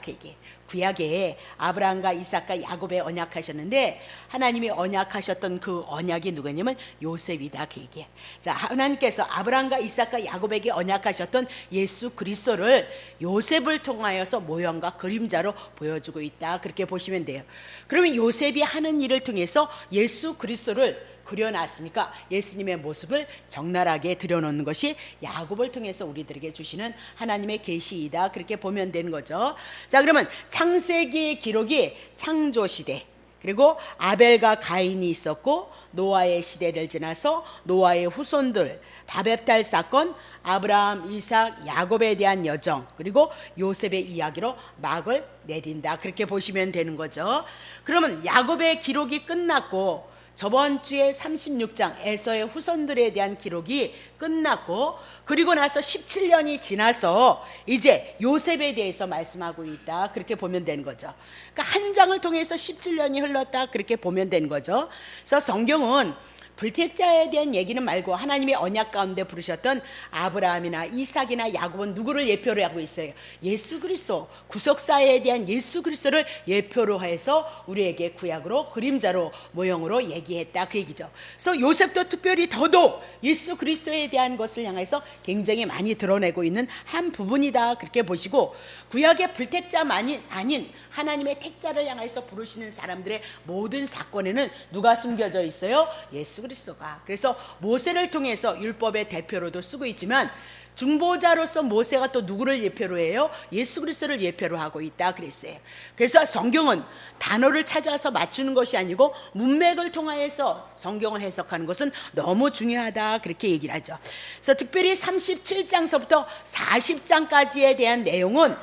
이게 구약에 아브라함과 이삭과 야곱에 언약하셨는데 하나님이 언약하셨던 그 언약이 누구냐면 요셉이다 그 얘기에. 자, 하나님께서 아브라함과 이삭과 야곱에게 언약하셨던 예수 그리스도를 요셉을 통하여서 모형과 그림자로 보여주고 있다 그렇게 보시면 돼요. 그러면 요셉이 하는 일을 통해서 예수 그리스도를 그려놨으니까 예수님의 모습을 적나라하게 드러놓는 것이 야곱을 통해서 우리들에게 주시는 하나님의 계시이다 그렇게 보면 되는 거죠. 자, 그러면 창세기 기록이 창조시대, 그리고 아벨과 가인이 있었고 노아의 시대를 지나서 노아의 후손들, 바벨탑 사건, 아브라함, 이삭, 야곱에 대한 여정, 그리고 요셉의 이야기로 막을 내린다 그렇게 보시면 되는 거죠. 그러면 야곱의 기록이 끝났고 저번 주에 36장 에서의 후손들에 대한 기록이 끝났고, 그리고 나서 17년이 지나서 이제 요셉에 대해서 말씀하고 있다 그렇게 보면 되는 거죠. 그러니까 한 장을 통해서 17년이 흘렀다 그렇게 보면 되는 거죠. 그래서 성경은 불택자에 대한 얘기는 말고 하나님의 언약 가운데 부르셨던 아브라함이나 이삭이나 야곱은 누구를 예표로 하고 있어요? 예수 그리스도, 구속사에 대한 예수 그리스도를 예표로 해서 우리에게 구약으로 그림자로 모형으로 얘기했다 그 얘기죠. 그래서 요셉도 특별히 더더욱 예수 그리스도에 대한 것을 향해서 굉장히 많이 드러내고 있는 한 부분이다 그렇게 보시고, 구약의 불택자만이 아닌 하나님의 택자를 향해서 부르시는 사람들의 모든 사건에는 누가 숨겨져 있어요? 예수 그리스도가. 그래서 모세를 통해서 율법의 대표로도 쓰고 있지만 중보자로서 모세가 또 누구를 예표로 해요? 예수 그리스도를 예표로 하고 있다 그랬어요. 그래서 성경은 단어를 찾아서 맞추는 것이 아니고 문맥을 통하여서 성경을 해석하는 것은 너무 중요하다 그렇게 얘기를 하죠. 그래서 특별히 37장서부터 40장까지에 대한 내용은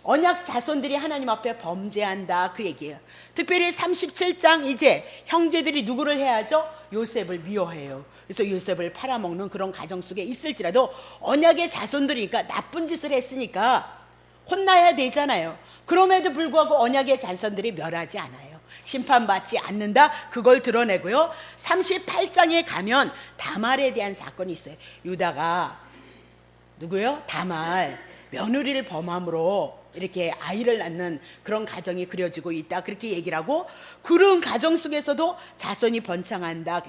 언약 자손들이 하나님 앞에 범죄한다 그 얘기예요. 특별히 37장 이제 형제들이 누구를 해야죠? 요셉을 미워해요. 그래서 요셉을 팔아먹는 그런 가정 속에 있을지라도 언약의 자손들이니까 나쁜 짓을 했으니까 혼나야 되잖아요. 그럼에도 불구하고 언약의 자손들이 멸하지 않아요. 심판받지 않는다 그걸 드러내고요. 38장에 가면 다말에 대한 사건이 있어요. 유다가 누구요? 다말 며느리를 범함으로 이렇게 아이를 낳는 그런 가정이 그려지고 있다 그렇게 얘기를 하고, 그런 가정 속에서도 자손이 번창한다.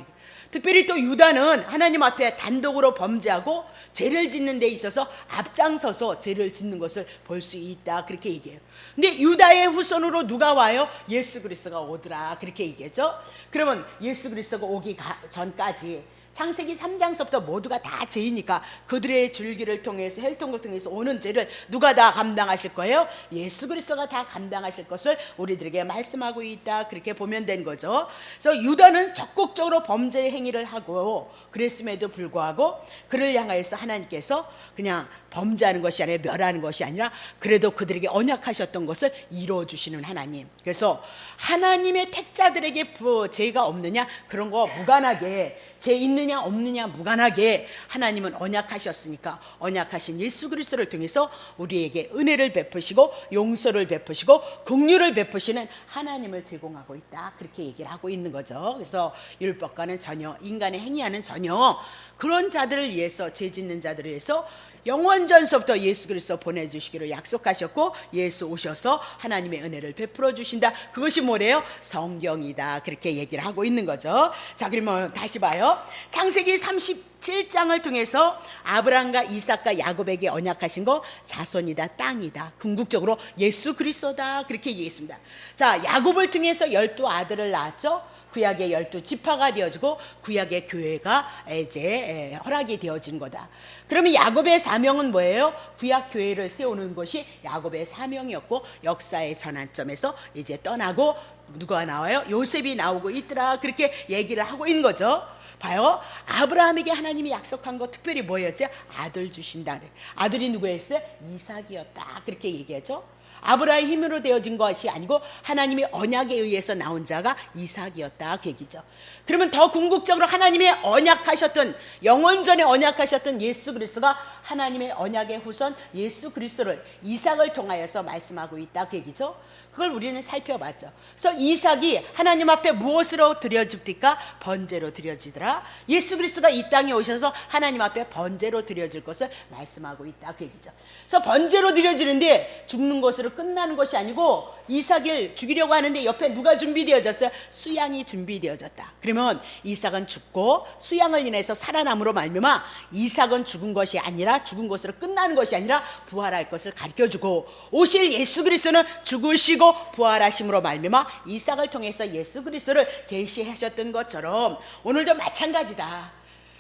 특별히 또 유다는 하나님 앞에 단독으로 범죄하고 죄를 짓는 데 있어서 앞장서서 죄를 짓는 것을 볼 수 있다 그렇게 얘기해요. 근데 유다의 후손으로 누가 와요? 예수 그리스도가 오더라 그렇게 얘기했죠. 그러면 예수 그리스도가 오기 전까지 창세기 3장서부터 모두가 다 죄이니까 그들의 줄기를 통해서 혈통을 통해서 오는 죄를 누가 다 감당하실 거예요? 예수 그리스도가 다 감당하실 것을 우리들에게 말씀하고 있다 그렇게 보면 된 거죠. 그래서 유다는 적극적으로 범죄 행위를 하고 그랬음에도 불구하고 그를 향하여서 하나님께서 그냥 범죄하는 것이 아니라 멸하는 것이 아니라 그래도 그들에게 언약하셨던 것을 이루어주시는 하나님. 그래서 하나님의 택자들에게 죄가 없느냐 그런 거 무관하게, 죄 있느냐 없느냐 무관하게 하나님은 언약하셨으니까 언약하신 예수 그리스도를 통해서 우리에게 은혜를 베푸시고 용서를 베푸시고 긍휼을 베푸시는 하나님을 제공하고 있다 그렇게 얘기를 하고 있는 거죠. 그래서 율법과는 전혀, 인간의 행위와는 전혀 그런 자들을 위해서, 죄 짓는 자들을 위해서 영원전서부터 예수 그리스도 보내주시기로 약속하셨고 예수 오셔서 하나님의 은혜를 베풀어 주신다. 그것이 뭐래요? 성경이다 그렇게 얘기를 하고 있는 거죠. 자, 그러면 다시 봐요. 창세기 37장을 통해서 아브라함과 이삭과 야곱에게 언약하신 거 자손이다, 땅이다, 궁극적으로 예수 그리스도다 그렇게 얘기했습니다. 자, 야곱을 통해서 12아들을 낳았죠. 구약의 12지파가 되어지고 구약의 교회가 이제 허락이 되어진 거다. 그러면 야곱의 사명은 뭐예요? 구약 교회를 세우는 것이 야곱의 사명이었고 역사의 전환점에서 이제 떠나고 누가 나와요? 요셉이 나오고 있더라 그렇게 얘기를 하고 있는 거죠. 봐요. 아브라함에게 하나님이 약속한 거 특별히 뭐였죠? 아들 주신다. 아들이 누구였어요? 이삭이었다 그렇게 얘기하죠. 아브라함의 힘으로 되어진 것이 아니고 하나님의 언약에 의해서 나온 자가 이삭이었다 그 얘기죠. 그러면 더 궁극적으로 하나님의 언약하셨던, 영원전에 언약하셨던 예수 그리스도가 하나님의 언약의 후손 예수 그리스도를 이삭을 통하여서 말씀하고 있다 그 얘기죠. 그걸 우리는 살펴봤죠. 그래서 이삭이 하나님 앞에 무엇으로 드려집니까? 번제로 드려지더라. 예수 그리스도가 이 땅에 오셔서 하나님 앞에 번제로 드려질 것을 말씀하고 있다 그 얘기죠. 그래서 번제로 드려지는데 죽는 것으로 끝나는 것이 아니고 이삭을 죽이려고 하는데 옆에 누가 준비되어졌어요? 수양이 준비되어졌다. 그러면 이삭은 죽고 수양을 인해서 살아남으로 말미암아 이삭은 죽은 것이 아니라 죽은 것으로 끝나는 것이 아니라 부활할 것을 가르쳐주고 오실 예수 그리스도는 죽으시고 부활하심으로 말미암아 이삭을 통해서 예수 그리스도를 계시하셨던 것처럼 오늘도 마찬가지다.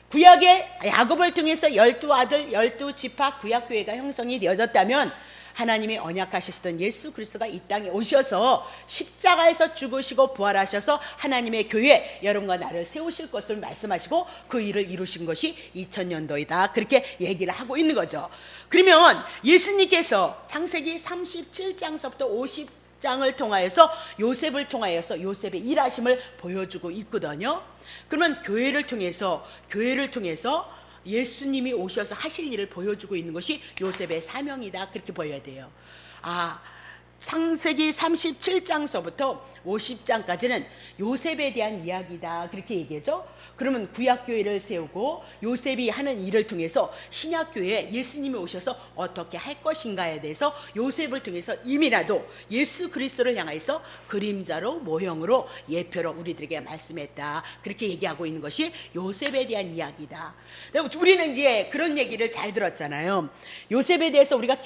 구약의 야곱을 통해서 12아들 12지파 구약교회가 형성이 되어졌다면 하나님이 언약하셨던 예수 그리스도가 이 땅에 오셔서 십자가에서 죽으시고 부활하셔서 하나님의 교회 여러분과 나를 세우실 것을 말씀하시고 그 일을 이루신 것이 2000년도이다. 그렇게 얘기를 하고 있는 거죠. 그러면 예수님께서 창세기 37장서부터 50장을 통하여서 요셉을 통하여서 요셉의 일하심을 보여주고 있거든요. 그러면 교회를 통해서 예수님이 오셔서 하실 일을 보여주고 있는 것이 요셉의 사명이다. 그렇게 보여야 돼요. 창세기 37장서부터 50장까지는 요셉에 대한 이야기다. 그렇게 얘기하죠. 그러면 구약교회를 세우고 요셉이 하는 일을 통해서 신약교회에 예수님이 오셔서 어떻게 할 것인가에 대해서 요셉을 통해서 이미라도 예수 그리스도를 향해서 그림자로 모형으로 예표로 우리들에게 말씀했다. 그렇게 얘기하고 있는 것이 요셉에 대한 이야기다. 우리는 이제 그런 얘기를 잘 들었잖아요. 요셉에 대해서 우리가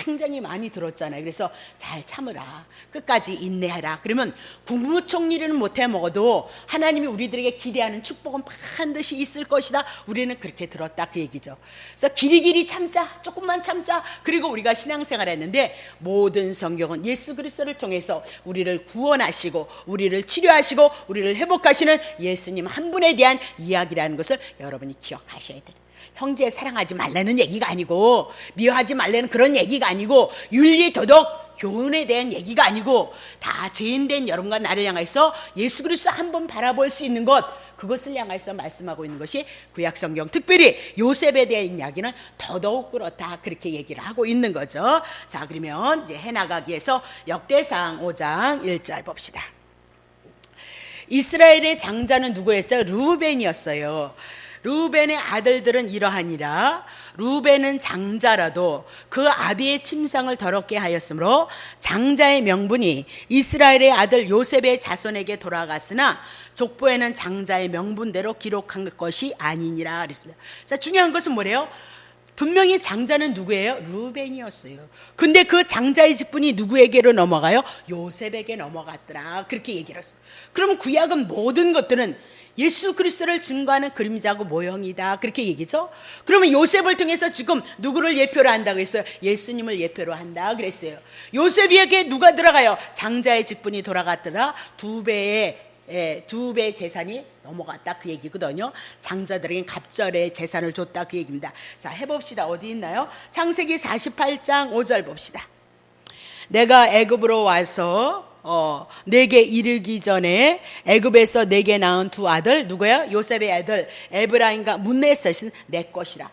굉장히 많이 들었잖아요. 그래서 잘 참으라. 끝까지 인내하라. 그러면 국무총리는 못해 먹어도 하나님이 우리들에게 기대하는 축복은 반드시 있을 것이다. 우리는 그렇게 들었다. 그 얘기죠. 그래서 길이길이 참자. 조금만 참자. 그리고 우리가 신앙생활을 했는데 모든 성경은 예수 그리스도를 통해서 우리를 구원하시고 우리를 치료하시고 우리를 회복하시는 예수님 한 분에 대한 이야기라는 것을 여러분이 기억하셔야 돼요. 형제 사랑하지 말라는 얘기가 아니고 미워하지 말라는 그런 얘기가 아니고 윤리 도덕 교훈에 대한 얘기가 아니고 다 죄인된 여러분과 나를 향해서 예수 그리스도 한번 바라볼 수 있는 것, 그것을 향해서 말씀하고 있는 것이 구약성경, 특별히 요셉에 대한 이야기는 더더욱 그렇다. 그렇게 얘기를 하고 있는 거죠. 자, 그러면 이제 해나가기에서 역대상 5장 1절 봅시다. 이스라엘의 장자는 누구였죠? 르우벤이었어요. 르우벤의 아들들은 이러하니라. 르우벤은 장자라도 그 아비의 침상을 더럽게 하였으므로 장자의 명분이 이스라엘의 아들 요셉의 자손에게 돌아갔으나 족보에는 장자의 명분대로 기록한 것이 아니니라 그랬습니다. 자, 중요한 것은 뭐래요? 분명히 장자는 누구예요? 르우벤이었어요. 근데 그 장자의 직분이 누구에게로 넘어가요? 요셉에게 넘어갔더라. 그렇게 얘기를 했어요. 그러면 구약은 모든 것들은 예수 그리스도를 증거하는 그림자고 모형이다. 그렇게 얘기죠. 그러면 요셉을 통해서 지금 누구를 예표로 한다고 했어요? 예수님을 예표로 한다 그랬어요. 요셉에게 누가 들어가요? 장자의 직분이 돌아갔더라. 두 배의 재산이 넘어갔다. 그 얘기거든요. 장자들에게 갑절의 재산을 줬다. 그 얘기입니다. 자, 해봅시다. 어디 있나요? 창세기 48장 5절 봅시다. 내가 애굽으로 와서 내게 이르기 전에 애굽에서 내게 낳은 두 아들 누구야? 요셉의 아들 에브라임과 문내셋은 내 것이라.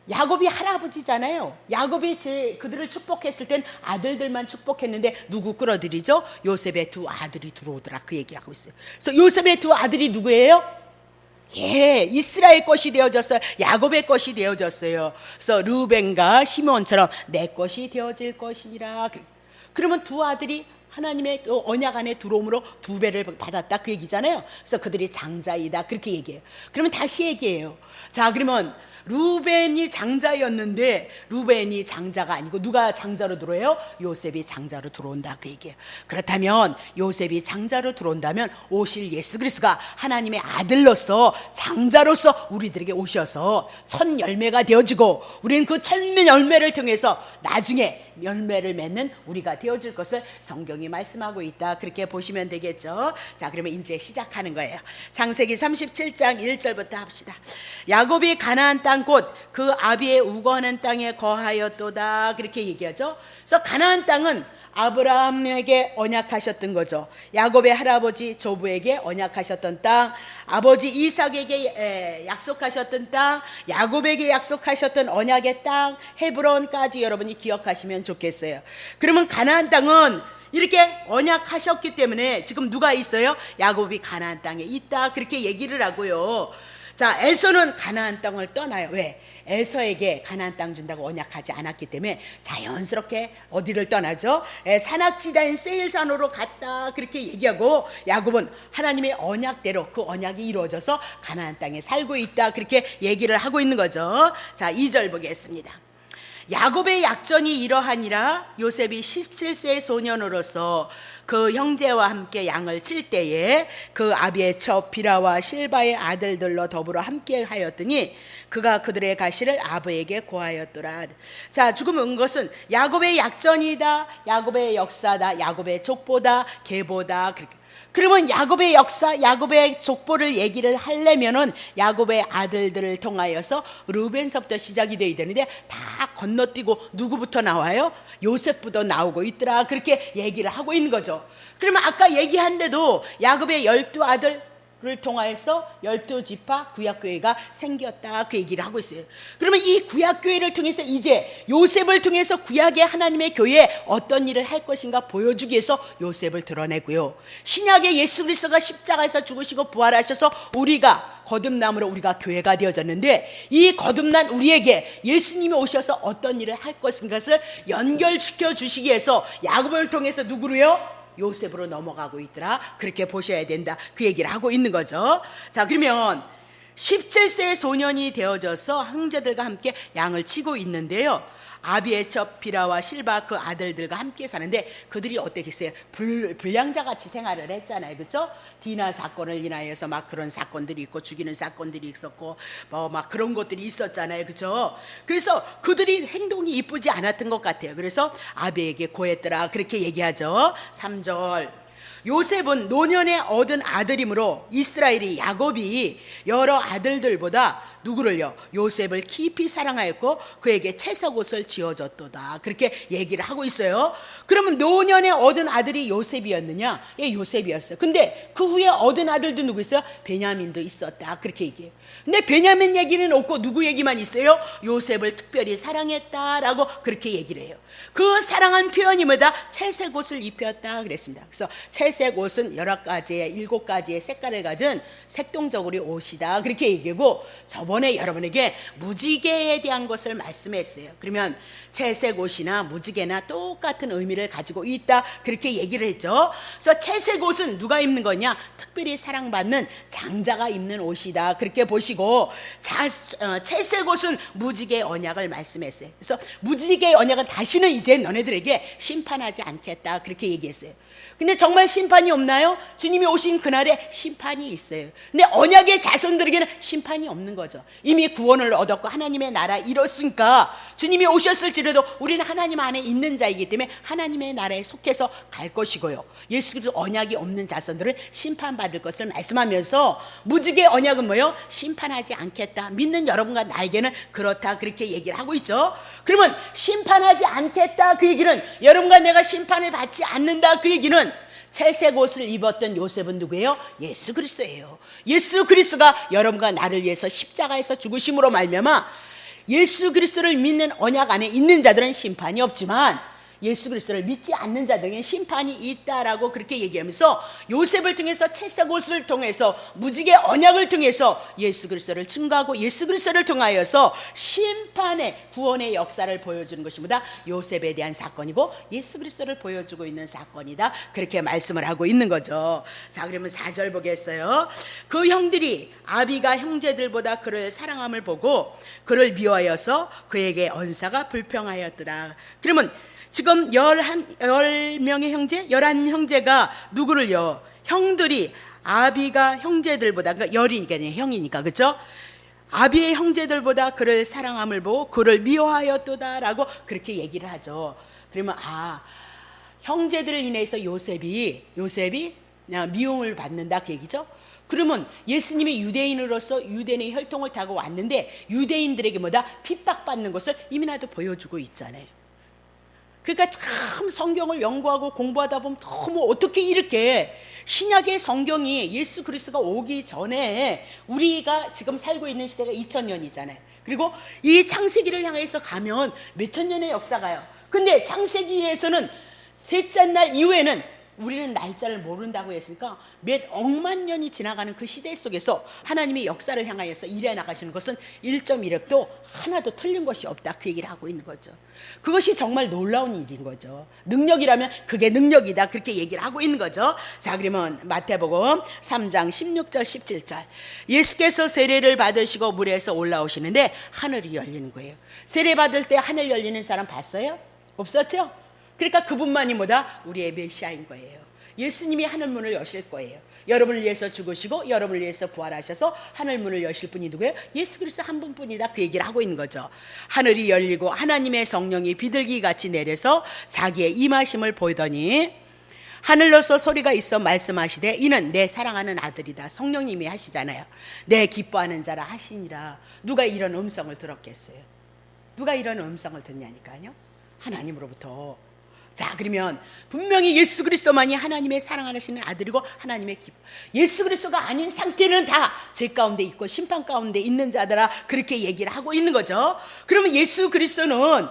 야곱이 할아버지잖아요. 야곱이 그들을 축복했을 땐 아들들만 축복했는데 누구 끌어들이죠? 요셉의 두 아들이 들어오더라. 그 얘기를 하고 있어요. 그래서 요셉의 두 아들이 누구예요? 이스라엘 것이 되어졌어요. 야곱의 것이 되어졌어요. 그래서 르우벤과 시몬처럼 내 것이 되어질 것이니라. 그러면 두 아들이 하나님의 언약 안에 들어옴으로 두 배를 받았다. 그 얘기잖아요. 그래서 그들이 장자이다. 그렇게 얘기해요. 그러면 다시 얘기해요. 자, 그러면 르우벤이 장자였는데 르우벤이 장자가 아니고 누가 장자로 들어와요? 요셉이 장자로 들어온다. 그 얘기예요. 그렇다면 요셉이 장자로 들어온다면 오실 예수 그리스도가 하나님의 아들로서 장자로서 우리들에게 오셔서 첫 열매가 되어지고 우리는 그 첫 열매를 통해서 나중에 열매를 맺는 우리가 되어질 것을 성경이 말씀하고 있다. 그렇게 보시면 되겠죠. 자, 그러면 이제 시작하는 거예요. 창세기 37장 1절부터 합시다. 야곱이 가나안 땅 곧 그 아비의 우거하는 땅에 거하였도다. 그렇게 얘기하죠. 그래서 가나안 땅은 아브라함에게 언약하셨던 거죠. 야곱의 할아버지 조부에게 언약하셨던 땅, 아버지 이삭에게 약속하셨던 땅, 야곱에게 약속하셨던 언약의 땅, 헤브론까지 여러분이 기억하시면 좋겠어요. 그러면 가나안 땅은 이렇게 언약하셨기 때문에 지금 누가 있어요? 야곱이 가나안 땅에 있다. 그렇게 얘기를 하고요. 자, 에서는 가나안 땅을 떠나요. 왜? 에서에게 가나안 땅 준다고 언약하지 않았기 때문에 자연스럽게 어디를 떠나죠? 산악지대인 세일산으로 갔다 그렇게 얘기하고, 야곱은 하나님의 언약대로 그 언약이 이루어져서 가나안 땅에 살고 있다 그렇게 얘기를 하고 있는 거죠. 자, 2절 보겠습니다. 야곱의 약전이 이러하니라. 요셉이 17세의 소년으로서 그 형제와 함께 양을 칠 때에 그 아비의 첩 비라와 실바의 아들들로 더불어 함께 하였더니 그가 그들의 가시를 아버에게 고하였더라. 자, 죽음은 것은 야곱의 약전이다, 야곱의 역사다, 야곱의 족보다, 계보다. 그러면 야곱의 역사, 야곱의 족보를 얘기를 하려면은 야곱의 아들들을 통하여서 르벤서부터 시작이 돼야 되는데 다 건너뛰고 누구부터 나와요? 요셉부터 나오고 있더라 그렇게 얘기를 하고 있는 거죠. 그러면 아까 얘기한 데도 야곱의 12아들 를 통하여서 12지파 구약교회가 생겼다 그 얘기를 하고 있어요. 그러면 이 구약교회를 통해서 이제 요셉을 통해서 구약의 하나님의 교회에 어떤 일을 할 것인가 보여주기 위해서 요셉을 드러내고요, 신약의 예수 그리스도가 십자가에서 죽으시고 부활하셔서 우리가 거듭남으로 우리가 교회가 되어졌는데, 이 거듭난 우리에게 예수님이 오셔서 어떤 일을 할 것인가를 연결시켜 주시기 위해서 야곱을 통해서 누구로요? 요셉으로 넘어가고 있더라 그렇게 보셔야 된다 그 얘기를 하고 있는 거죠. 자, 그러면 17세의 소년이 되어져서 형제들과 함께 양을 치고 있는데요, 아비의 첩 비라와 실바 그 아들들과 함께 사는데 그들이 어떻겠어요? 불량자같이 생활을 했잖아요, 그렇죠? 디나 사건을 인하여서 막 그런 사건들이 있고 죽이는 사건들이 있었고 뭐 막 그런 것들이 있었잖아요, 그렇죠? 그래서 그들이 행동이 이쁘지 않았던 것 같아요. 그래서 아비에게 고했더라 그렇게 얘기하죠. 3절 요셉은 노년에 얻은 아들이므로 이스라엘이 야곱이 여러 아들들보다 누구를요? 요셉을 깊이 사랑하였고 그에게 채석옷을 지어줬도다 그렇게 얘기를 하고 있어요. 그러면 노년에 얻은 아들이 요셉이었느냐? 예, 요셉이었어요. 근데 그 후에 얻은 아들도 누구 있어요? 베냐민도 있었다 그렇게 얘기해요. 근데 베냐민 얘기는 없고 누구 얘기만 있어요? 요셉을 특별히 사랑했다라고 그렇게 얘기를 해요. 그 사랑한 표현이 뭐다? 채색옷을 입혔다 그랬습니다. 그래서 채색옷은 여러 가지의 7가지의 색깔을 가진 색동적으로 옷이다 그렇게 얘기하고, 저번에 여러분에게 무지개에 대한 것을 말씀했어요. 그러면 채색옷이나 무지개나 똑같은 의미를 가지고 있다 그렇게 얘기를 했죠. 그래서 채색옷은 누가 입는 거냐? 특별히 사랑받는 장자가 입는 옷이다 그렇게 보시고, 채색옷은 무지개 언약을 말씀했어요. 그래서 무지개 언약은 다시는 이제 너네들에게 심판하지 않겠다 그렇게 얘기했어요. 근데 정말 심판이 없나요? 주님이 오신 그날에 심판이 있어요. 근데 언약의 자손들에게는 심판이 없는 거죠. 이미 구원을 얻었고 하나님의 나라 이뤘으니까 주님이 오셨을지라도 우리는 하나님 안에 있는 자이기 때문에 하나님의 나라에 속해서 갈 것이고요, 예수 그리스도 언약이 없는 자손들은 심판받을 것을 말씀하면서, 무지개 언약은 뭐예요? 심판하지 않겠다, 믿는 여러분과 나에게는 그렇다 그렇게 얘기를 하고 있죠. 그러면 심판하지 않겠다 그 얘기는, 여러분과 내가 심판을 받지 않는다 그 얘기는, 채색 옷을 입었던 요셉은 누구예요? 예수 그리스도예요. 예수 그리스도가 여러분과 나를 위해서 십자가에서 죽으심으로 말미암아 예수 그리스도를 믿는 언약 안에 있는 자들은 심판이 없지만 예수 그리스도를 믿지 않는 자들에게는 심판이 있다라고 그렇게 얘기하면서, 요셉을 통해서 채색 옷을 통해서 무지개 언약을 통해서 예수 그리스도를 증거하고 예수 그리스도를 통하여서 심판의 구원의 역사를 보여주는 것입니다. 요셉에 대한 사건이고 예수 그리스도를 보여주고 있는 사건이다 그렇게 말씀을 하고 있는 거죠. 자, 그러면 4절 보겠어요. 그 형들이 아비가 형제들보다 그를 사랑함을 보고 그를 미워하여서 그에게 언사가 불평하였더라. 그러면 지금 11명의 형제, 11형제가 누구를요? 형들이 아비가 형제들보다, 그러니까 열이니까 형이니까, 그렇죠? 아비의 형제들보다 그를 사랑함을 보고 그를 미워하였도다라고 그렇게 얘기를 하죠. 그러면 형제들을 인해서 요셉이 미움을 받는다 그 얘기죠. 그러면 예수님이 유대인으로서 유대인의 혈통을 타고 왔는데 유대인들에게 뭐다? 핍박받는 것을 이미나도 보여주고 있잖아요. 그러니까 참 성경을 연구하고 공부하다 보면 너무 어떻게 이렇게 신약의 성경이 예수 그리스도가 오기 전에, 우리가 지금 살고 있는 시대가 2000년이잖아요. 그리고 이 창세기를 향해서 가면 몇천 년의 역사가요. 근데 창세기에서는 셋째 날 이후에는 우리는 날짜를 모른다고 했으니까 몇 억만 년이 지나가는 그 시대 속에서 하나님이 역사를 향하여서 일해 나가시는 것은 1.1획도 하나도 틀린 것이 없다, 그 얘기를 하고 있는 거죠. 그것이 정말 놀라운 일인 거죠. 능력이라면 그게 능력이다, 그렇게 얘기를 하고 있는 거죠. 자, 그러면 마태복음 3장 16절 17절, 예수께서 세례를 받으시고 물에서 올라오시는데 하늘이 열리는 거예요. 세례 받을 때 하늘 열리는 사람 봤어요? 없었죠? 그러니까 그분만이 뭐다? 우리의 메시아인 거예요. 예수님이 하늘문을 여실 거예요. 여러분을 위해서 죽으시고 여러분을 위해서 부활하셔서 하늘문을 여실 분이 누구예요? 예수 그리스도 한 분뿐이다, 그 얘기를 하고 있는 거죠. 하늘이 열리고 하나님의 성령이 비둘기같이 내려서 자기의 임하심을 보이더니 하늘로서 소리가 있어 말씀하시되 이는 내 사랑하는 아들이다. 성령님이 하시잖아요. 내 기뻐하는 자라 하시니라. 누가 이런 음성을 들었겠어요? 누가 이런 음성을 듣냐니까요. 하나님으로부터. 자, 그러면 분명히 예수 그리스도만이 하나님의 사랑하시는 아들이고 하나님의 기뻐. 예수 그리스도가 아닌 상태는 다 죄 가운데 있고 심판 가운데 있는 자들아, 그렇게 얘기를 하고 있는 거죠. 그러면 예수 그리스도는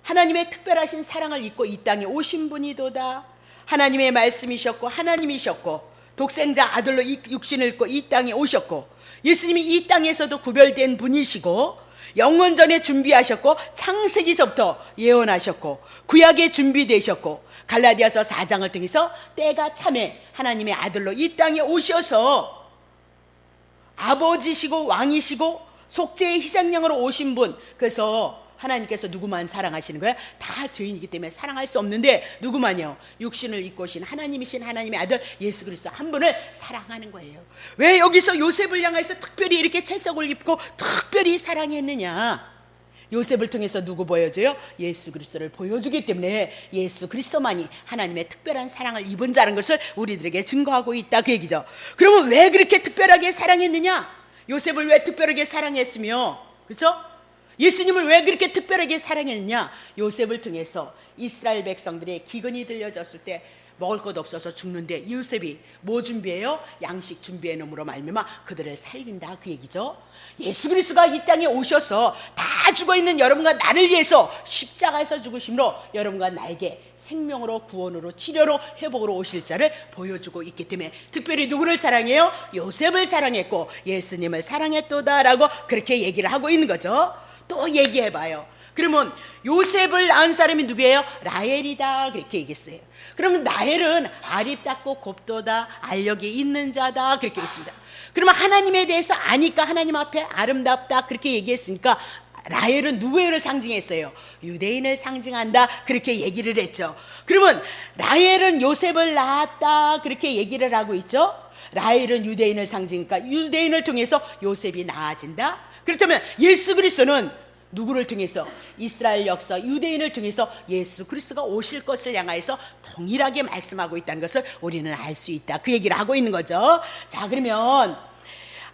하나님의 특별하신 사랑을 입고 이 땅에 오신 분이도다. 하나님의 말씀이셨고 하나님이셨고 독생자 아들로 육신을 입고 이 땅에 오셨고, 예수님이 이 땅에서도 구별된 분이시고 영원전에 준비하셨고 창세기서부터 예언하셨고 구약에 준비되셨고 갈라디아서 4장을 통해서 때가 참에 하나님의 아들로 이 땅에 오셔서 아버지시고 왕이시고 속죄의 희생양으로 오신 분. 그래서 하나님께서 누구만 사랑하시는 거예요? 다 죄인이기 때문에 사랑할 수 없는데 누구만요? 육신을 입고 오신 하나님이신 하나님의 아들 예수 그리스도 한 분을 사랑하는 거예요. 왜 여기서 요셉을 향해서 특별히 이렇게 채석을 입고 특별히 사랑했느냐? 요셉을 통해서 누구 보여줘요? 예수 그리스도를 보여주기 때문에 예수 그리스도만이 하나님의 특별한 사랑을 입은 자라는 것을 우리들에게 증거하고 있다, 그 얘기죠. 그러면 왜 그렇게 특별하게 사랑했느냐? 요셉을 왜 특별하게 사랑했으며, 그렇죠? 예수님을 왜 그렇게 특별하게 사랑했느냐? 요셉을 통해서 이스라엘 백성들의 기근이 들려졌을 때 먹을 것 없어서 죽는데 요셉이 뭐 준비해요? 양식 준비해 놓음으로 말미암아 그들을 살린다, 그 얘기죠. 예수 그리스도가 이 땅에 오셔서 다 죽어있는 여러분과 나를 위해서 십자가에서 죽으심으로 여러분과 나에게 생명으로 구원으로 치료로 회복으로 오실 자를 보여주고 있기 때문에 특별히 누구를 사랑해요? 요셉을 사랑했고 예수님을 사랑했도다라고 그렇게 얘기를 하고 있는 거죠. 또 얘기해봐요. 그러면 요셉을 낳은 사람이 누구예요? 라헬이다, 그렇게 얘기했어요. 그러면 라헬은 아립답고 곱도다, 알력이 있는 자다, 그렇게 했습니다. 그러면 하나님에 대해서 아니까 하나님 앞에 아름답다, 그렇게 얘기했으니까 라헬은 누구를 상징했어요? 유대인을 상징한다, 그렇게 얘기를 했죠. 그러면 라헬은 요셉을 낳았다, 그렇게 얘기를 하고 있죠. 라헬은 유대인을 상징하니까 유대인을 통해서 요셉이 나아진다. 그렇다면 예수 그리스도는 누구를 통해서? 이스라엘 역사 유대인을 통해서 예수 그리스도가 오실 것을 향하여서 동일하게 말씀하고 있다는 것을 우리는 알 수 있다, 그 얘기를 하고 있는 거죠. 자, 그러면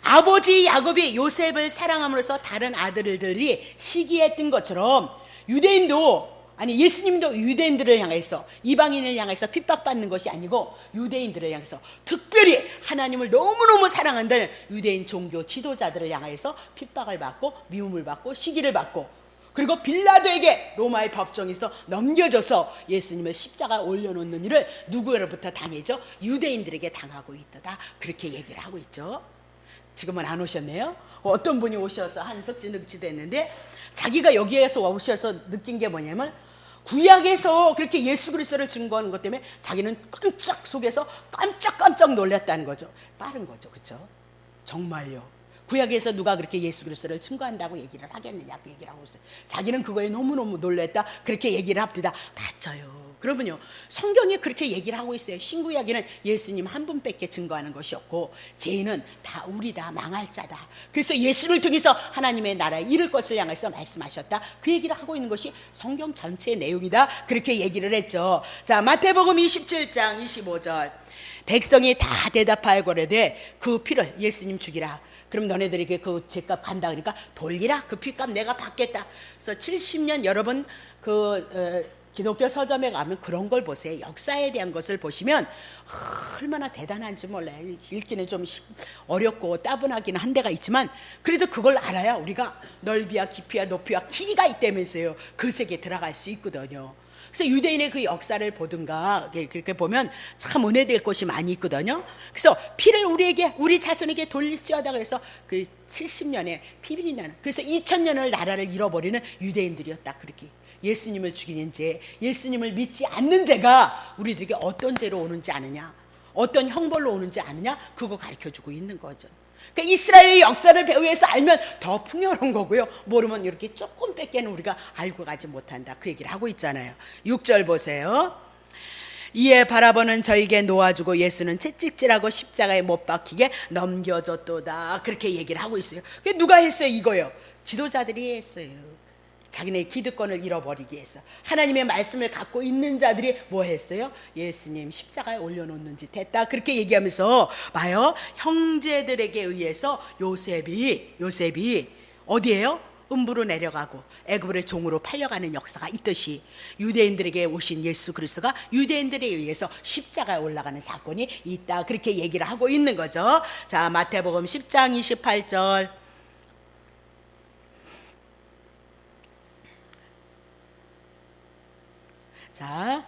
아버지 야곱이 요셉을 사랑함으로써 다른 아들들이 시기했던 것처럼 유대인도, 아니 예수님도 유대인들을 향해서, 이방인을 향해서 핍박받는 것이 아니고 유대인들을 향해서 특별히 하나님을 너무너무 사랑한다는 유대인 종교 지도자들을 향해서 핍박을 받고 미움을 받고 시기를 받고, 그리고 빌라도에게 로마의 법정에서 넘겨줘서 예수님을 십자가에 올려놓는 일을 누구로부터 당했죠? 유대인들에게 당하고 있다, 그렇게 얘기를 하고 있죠. 지금은 안 오셨네요. 어떤 분이 오셔서 한석지 늑지도 했는데 자기가 여기에서 오셔서 느낀 게 뭐냐면 구약에서 그렇게 예수 그리스도를 증거하는 것 때문에 자기는 깜짝 속에서 깜짝 놀랐다는 거죠. 빠른 거죠, 그렇죠? 정말요. 구약에서 누가 그렇게 예수 그리스도를 증거한다고 얘기를 하겠느냐, 그 얘기를 하고 있어요. 자기는 그거에 너무너무 놀랐다, 그렇게 얘기를 합니다. 맞아요. 그러면요, 성경이 그렇게 얘기를 하고 있어요. 신구약에는 예수님 한 분밖에 증거하는 것이 없고 죄인은 다 우리다, 망할 자다. 그래서 예수를 통해서 하나님의 나라에 이를 것을 향해서 말씀하셨다, 그 얘기를 하고 있는 것이 성경 전체의 내용이다, 그렇게 얘기를 했죠. 자, 마태복음 27장 25절, 백성이 다 대답하여 고르되 그 피를, 예수님 죽이라. 그럼 너네들에게 그 죄값 간다, 그러니까 돌리라, 그 피값 내가 받겠다. 그래서 70년 여러분 기독교 서점에 가면 그런 걸 보세요. 역사에 대한 것을 보시면 얼마나 대단한지 몰라요. 읽기는 좀 어렵고 따분하긴 한 데가 있지만 그래도 그걸 알아야 우리가 넓이와 깊이와 높이와 길이가 있다면서요, 그 세계에 들어갈 수 있거든요. 그래서 유대인의 그 역사를 보든가 그렇게 보면 참 은혜될 곳이 많이 있거든요. 그래서 피를 우리 자손에게 돌릴지어다 그래서 그 70년에 피빈이 나는, 그래서 2000년을 나라를 잃어버리는 유대인들이었다. 그렇게 예수님을 죽이는 죄, 예수님을 믿지 않는 죄가 우리들에게 어떤 죄로 오는지 아느냐, 어떤 형벌로 오는지 아느냐, 그거 가르쳐주고 있는 거죠. 그러니까 이스라엘의 역사를 배우면서 알면 더 풍요로운 거고요. 모르면 이렇게 조금 뺏기는 우리가 알고 가지 못한다. 그 얘기를 하고 있잖아요. 6절 보세요. 이에 바라보는 저에게 놓아주고 예수는 채찍질하고 십자가에 못 박히게 넘겨줬도다. 그렇게 얘기를 하고 있어요. 그게 누가 했어요? 이거요. 지도자들이 했어요. 자기네 기득권을 잃어버리기 위해서. 하나님의 말씀을 갖고 있는 자들이 뭐 했어요? 예수님 십자가에 올려놓는 짓 했다. 그렇게 얘기하면서 봐요. 형제들에게 의해서 요셉이 어디에요? 음부로 내려가고 애굽의 종으로 팔려가는 역사가 있듯이 유대인들에게 오신 예수 그리스도가 유대인들에 의해서 십자가에 올라가는 사건이 있다. 그렇게 얘기를 하고 있는 거죠. 자, 마태복음 10장 28절. 자,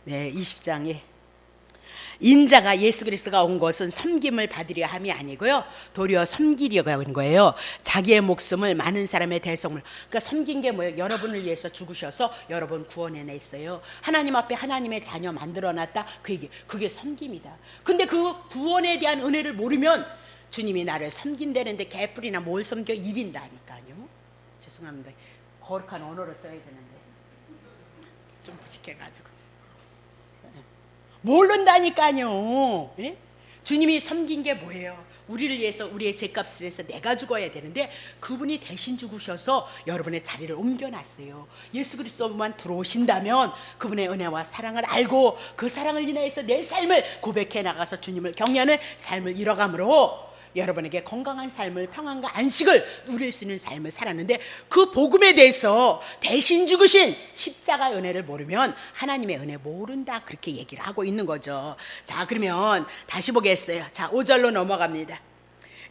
20장에 인자가 예수 그리스도가 온 것은 섬김을 받으려 함이 아니고요, 도리어 섬기려고 하는 거예요. 자기의 목숨을 많은 사람의 대성물, 그러니까 섬긴 게 뭐예요? 여러분을 위해서 죽으셔서 여러분 구원해냈어요. 하나님 앞에 하나님의 자녀 만들어놨다. 그 얘기, 그게 섬김이다. 근데 그 구원에 대한 은혜를 모르면 주님이 나를 섬긴다는데 개뿔이나 뭘 섬겨 이린다니까요. 죄송합니다. 거룩한 언어를 써야 되는데 좀 무식해가지고 모른다니까요. 예? 주님이 섬긴 게 뭐예요? 우리를 위해서, 우리의 죄값을 위해서 내가 죽어야 되는데 그분이 대신 죽으셔서 여러분의 자리를 옮겨놨어요. 예수 그리스도만 들어오신다면 그분의 은혜와 사랑을 알고 그 사랑을 인하여서 내 삶을 고백해 나가서 주님을 경외하는 삶을 이뤄감으로 여러분에게 건강한 삶을, 평안과 안식을 누릴 수 있는 삶을 살았는데, 그 복음에 대해서 대신 죽으신 십자가 은혜를 모르면 하나님의 은혜 모른다. 그렇게 얘기를 하고 있는 거죠. 자, 그러면 다시 보겠어요. 자, 5절로 넘어갑니다.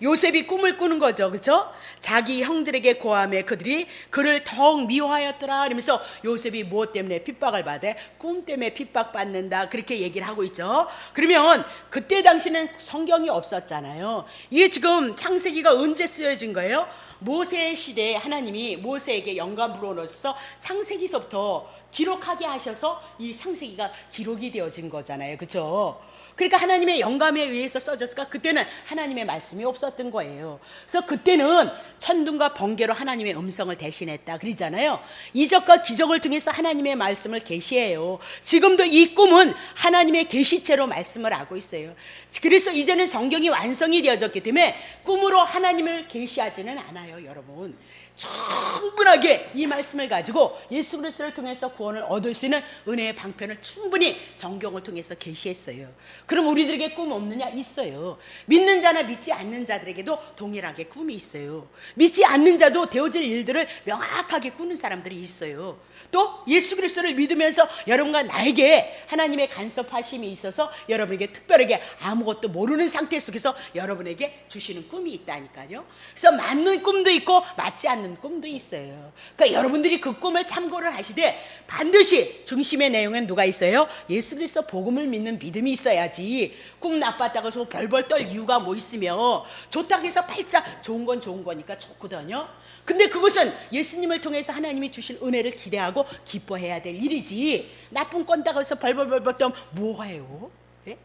요셉이 꿈을 꾸는 거죠. 그렇죠? 자기 형들에게 고함해 그들이 그를 더욱 미워하였더라. 그러면서 요셉이 무엇 때문에 핍박을 받아? 꿈 때문에 핍박받는다. 그렇게 얘기를 하고 있죠. 그러면 그때 당시는 성경이 없었잖아요. 이게 지금 창세기가 언제 쓰여진 거예요? 모세 시대에 하나님이 모세에게 영감 불어넣어서 창세기서부터 기록하게 하셔서 이 창세기가 기록이 되어진 거잖아요. 그렇죠? 그러니까 하나님의 영감에 의해서 써졌을까? 그때는 하나님의 말씀이 없었던 거예요. 그래서 그때는 천둥과 번개로 하나님의 음성을 대신했다 그러잖아요. 이적과 기적을 통해서 하나님의 말씀을 계시해요. 지금도 이 꿈은 하나님의 계시체로 말씀을 하고 있어요. 그래서 이제는 성경이 완성이 되어졌기 때문에 꿈으로 하나님을 계시하지는 않아요. 여러분, 충분하게 이 말씀을 가지고 예수 그리스도를 통해서 구원을 얻을 수 있는 은혜의 방편을 충분히 성경을 통해서 계시했어요. 그럼 우리들에게 꿈 없느냐? 있어요. 믿는 자나 믿지 않는 자들에게도 동일하게 꿈이 있어요. 믿지 않는 자도 되어질 일들을 명확하게 꾸는 사람들이 있어요. 또 예수 그리스도를 믿으면서 여러분과 나에게 하나님의 간섭하심이 있어서 여러분에게 특별하게 아무것도 모르는 상태 속에서 여러분에게 주시는 꿈이 있다니까요. 그래서 맞는 꿈도 있고 맞지 않는 꿈도 있어요. 그러니까 여러분들이 그 꿈을 참고를 하시되 반드시 중심의 내용엔 누가 있어요? 예수 그리스도 복음을 믿는 믿음이 있어야지. 꿈 나빴다고 해서 벌벌 떨 이유가 뭐 있으며, 좋다고 해서 팔자 좋은 건 좋은 거니까 좋거든요. 근데 그것은 예수님을 통해서 하나님이 주실 은혜를 기대하고 기뻐해야 될 일이지, 나쁜 건다고 해서 벌벌벌벌 떨면 뭐해요? 예?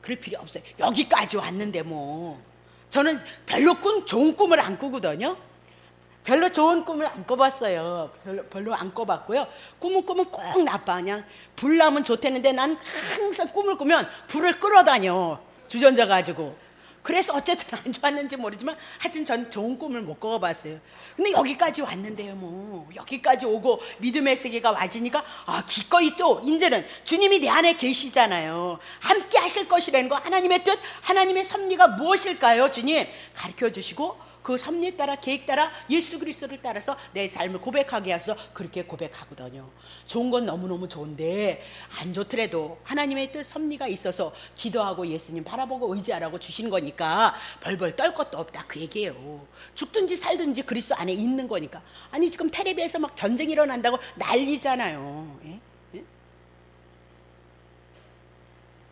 그럴 필요 없어요. 여기까지 왔는데 뭐. 저는 별로 좋은 꿈을 안 꾸거든요. 별로 좋은 꿈을 안 꿔봤어요. 별로 안 꿔봤고요. 꿈은 꼭 나빠. 그냥 불 나면 좋다는데 난 항상 꿈을 꾸면 불을 끌어다녀, 주전자 가지고. 그래서 어쨌든 안 좋았는지 모르지만 하여튼 전 좋은 꿈을 못 꿔봤어요. 근데 여기까지 왔는데요. 뭐 여기까지 오고 믿음의 세계가 와지니까 기꺼이 또 이제는 주님이 내 안에 계시잖아요. 함께 하실 것이라는 거, 하나님의 뜻, 하나님의 섭리가 무엇일까요? 주님 가르쳐 주시고 그 섭리 따라 계획 따라 예수 그리스도를 따라서 내 삶을 고백하게 해서 그렇게 고백하거든요. 좋은 건 너무너무 좋은데 안 좋더라도 하나님의 뜻 섭리가 있어서 기도하고 예수님 바라보고 의지하라고 주신 거니까 벌벌 떨 것도 없다 그 얘기예요. 죽든지 살든지 그리스도 안에 있는 거니까. 아니 지금 텔레비에서 막 전쟁이 일어난다고 난리잖아요. 예?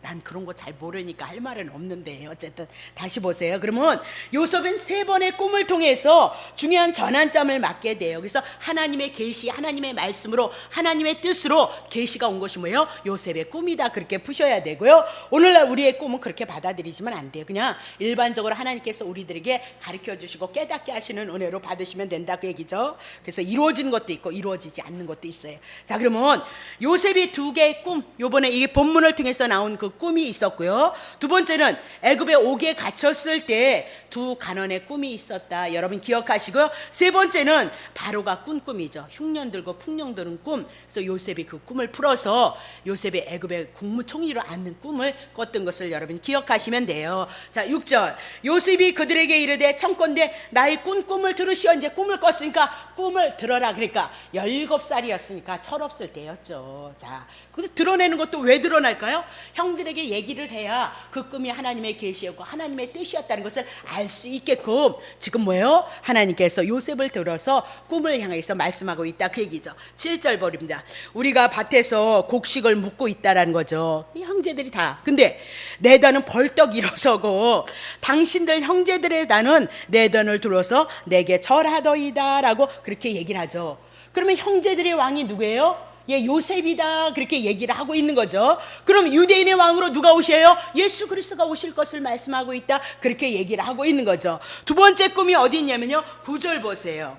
난 그런 거 잘 모르니까 할 말은 없는데 어쨌든 다시 보세요. 그러면 요셉은 3번의 꿈을 통해서 중요한 전환점을 맞게 돼요. 그래서 하나님의 계시, 하나님의 말씀으로 하나님의 뜻으로 계시가 온 것이 뭐예요? 요셉의 꿈이다 그렇게 푸셔야 되고요. 오늘날 우리의 꿈은 그렇게 받아들이지면 안 돼요. 그냥 일반적으로 하나님께서 우리들에게 가르쳐 주시고 깨닫게 하시는 은혜로 받으시면 된다 그 얘기죠. 그래서 이루어진 것도 있고 이루어지지 않는 것도 있어요. 자, 그러면 요셉이 2개의 꿈, 요번에 이 본문을 통해서 나온 그 꿈이 있었고요. 두 번째는 애굽에 옥에 갇혔을 때 2 간원의 꿈이 있었다. 여러분 기억하시고요. 세 번째는 바로가 꾼 꿈이죠. 흉년 들고 풍령 드는 꿈. 그래서 요셉이 그 꿈을 풀어서 요셉이 애굽의 국무총리로 앉는 꿈을 꿨던 것을 여러분 기억하시면 돼요. 자, 6절. 요셉이 그들에게 이르되 청컨대 나의 꾼 꿈을 들으시오. 이제 꿈을 꿨으니까 꿈을 들어라. 그러니까 17살이었으니까 철없을 때였죠. 자, 근데 드러내는 것도 왜 드러날까요? 형들에게 얘기를 해야 그 꿈이 하나님의 계시였고 하나님의 뜻이었다는 것을 알 수 있게끔 지금 뭐예요? 하나님께서 요셉을 들어서 꿈을 향해서 말씀하고 있다 그 얘기죠. 7절 버립니다. 우리가 밭에서 곡식을 묻고 있다라는 거죠. 이 형제들이 다. 근데 내 단은 벌떡 일어서고 당신들 형제들의 단은 내 단을 들어서 내게 절하더이다 라고 그렇게 얘기를 하죠. 그러면 형제들의 왕이 누구예요? 예, 요셉이다 그렇게 얘기를 하고 있는 거죠. 그럼 유대인의 왕으로 누가 오셔요? 예수 그리스도가 오실 것을 말씀하고 있다 그렇게 얘기를 하고 있는 거죠. 두 번째 꿈이 어디 있냐면요, 9절 보세요.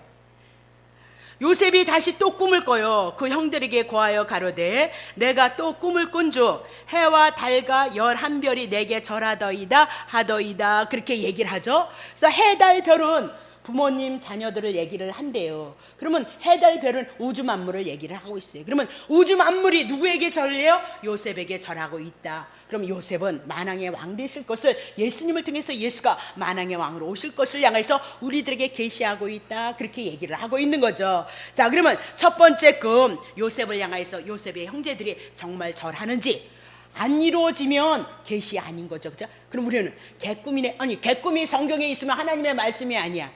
요셉이 다시 또 꿈을 꿔요. 그 형들에게 고하여 가로되 내가 또 꿈을 꾼즉 해와 달과 11별이 내게 절하더이다 하더이다 그렇게 얘기를 하죠. 그래서 해, 달, 별은 부모님, 자녀들을 얘기를 한대요. 그러면 해, 달, 별은 우주 만물을 얘기를 하고 있어요. 그러면 우주 만물이 누구에게 절해요? 요셉에게 절하고 있다. 그럼 요셉은 만왕의 왕 되실 것을, 예수님을 통해서 예수가 만왕의 왕으로 오실 것을 향해서 우리들에게 계시하고 있다 그렇게 얘기를 하고 있는 거죠. 자, 그러면 첫 번째 꿈, 요셉을 향해서 요셉의 형제들이 정말 절하는지 안 이루어지면 계시 아닌 거죠. 그죠? 그럼 우리는 개꿈이네. 아니, 개꿈이 성경에 있으면 하나님의 말씀이 아니야.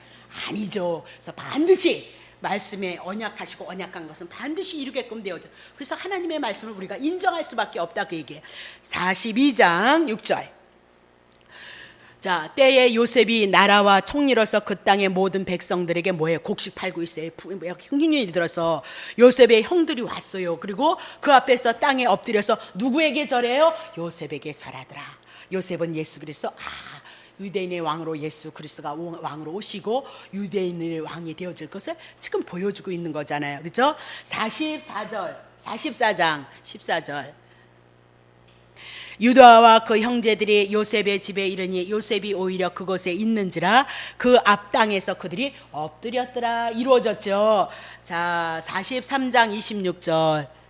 아니죠. 그래서 반드시 말씀에 언약하시고 언약한 것은 반드시 이루게끔 되어져. 그래서 하나님의 말씀을 우리가 인정할 수밖에 없다 그 얘기예요. 42장 6절. 자, 때에 요셉이 나라와 총리로서 그 땅의 모든 백성들에게 뭐예요? 곡식 팔고 있어요. 흉년이 들어서 요셉의 형들이 왔어요. 그리고 그 앞에서 땅에 엎드려서 누구에게 절해요? 요셉에게 절하더라. 요셉은 예수 그리스도, 유대인의 왕으로 예수 그리스도가 왕으로 오시고 유대인의 왕이 되어질 것을 지금 보여주고 있는 거잖아요. 그렇죠? 44절, 44장 14절. 유다와 그 형제들이 요셉의 집에 이르니 요셉이 오히려 그곳에 있는지라 그 앞 땅에서 그들이 엎드렸더라. 이루어졌죠. 자, 43장 26절.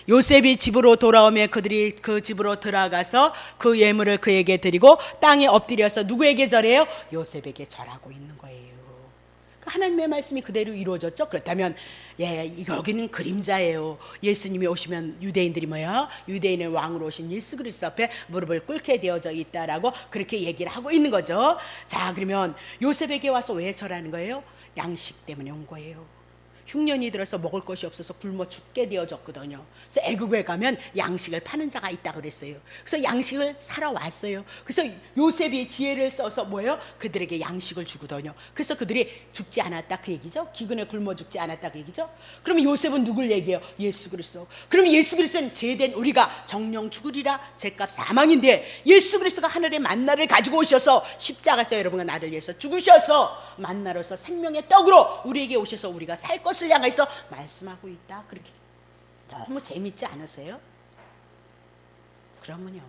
요셉이 집으로 돌아오며 그들이 그 집으로 들어가서 그 예물을 그에게 드리고 땅에 엎드려서 누구에게 절해요? 요셉에게 절하고 있는 거예요. 하나님의 말씀이 그대로 이루어졌죠. 그렇다면 여기는 그림자예요. 예수님이 오시면 유대인들이 뭐야? 유대인의 왕으로 오신 예수 그리스도 앞에 무릎을 꿇게 되어져 있다라고 그렇게 얘기를 하고 있는 거죠. 자, 그러면 요셉에게 와서 왜 절하는 거예요? 양식 때문에 온 거예요. 흉년이 들어서 먹을 것이 없어서 굶어 죽게 되어졌거든요. 그래서 애굽에 가면 양식을 파는 자가 있다 그랬어요. 그래서 양식을 사러 왔어요. 그래서 요셉이 지혜를 써서 뭐예요? 그들에게 양식을 주거든요. 그래서 그들이 죽지 않았다 그 얘기죠. 기근에 굶어 죽지 않았다 그 얘기죠. 그러면 요셉은 누굴 얘기해요? 예수 그리스도. 그러면 예수 그리스도는 죄된 우리가 정령 죽으리라 죄값 사망인데 예수 그리스도가 하늘의 만나를 가지고 오셔서 십자가에서 여러분과 나를 위해서 죽으셔서 만나로서 생명의 떡으로 우리에게 오셔서 우리가 살 것을 향해서 말씀하고 있다. 그렇게 너무 재밌지 않으세요? 그러면요.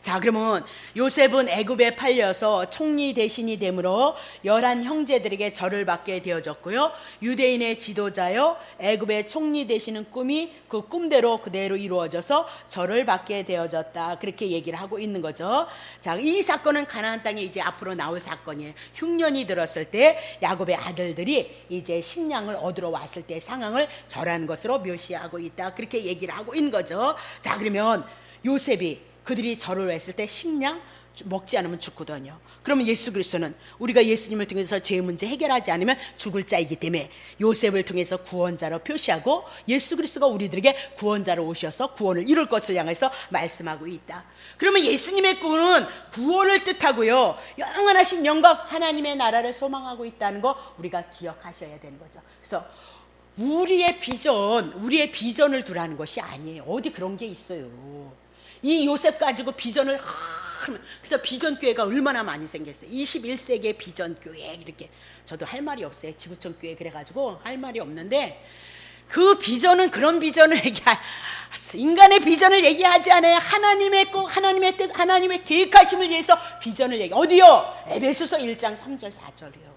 자, 그러면 요셉은 애굽에 팔려서 총리 대신이 되므로 11 형제들에게 절을 받게 되어졌고요. 유대인의 지도자요 애굽의 총리 되시는 꿈이 그 꿈대로 그대로 이루어져서 절을 받게 되어졌다. 그렇게 얘기를 하고 있는 거죠. 자, 이 사건은 가나안 땅에 이제 앞으로 나올 사건이에요. 흉년이 들었을 때 야곱의 아들들이 이제 식량을 얻으러 왔을 때 상황을 절하는 것으로 묘시하고 있다. 그렇게 얘기를 하고 있는 거죠. 자, 그러면 요셉이 그들이 절을 했을 때 식량 먹지 않으면 죽거든요. 그러면 예수 그리스도는 우리가 예수님을 통해서 죄 문제 해결하지 않으면 죽을 자이기 때문에 요셉을 통해서 구원자로 표시하고 예수 그리스도가 우리들에게 구원자로 오셔서 구원을 이룰 것을 향해서 말씀하고 있다. 그러면 예수님의 구원은 구원을 뜻하고요, 영원하신 영광 하나님의 나라를 소망하고 있다는 거 우리가 기억하셔야 되는 거죠. 그래서 우리의 비전을 두라는 것이 아니에요. 어디 그런 게 있어요. 이 요셉 가지고 비전을 그래서 비전교회가 얼마나 많이 생겼어요. 21세기의 비전교회 이렇게. 저도 할 말이 없어요. 지구촌교회 그래가지고 할 말이 없는데 그 비전은 그런 비전을 인간의 비전을 얘기하지 않아요. 하나님의 뜻, 하나님의 계획하심을 위해서 비전을 얘기. 어디요? 에베소서 1장 3절 4절이요.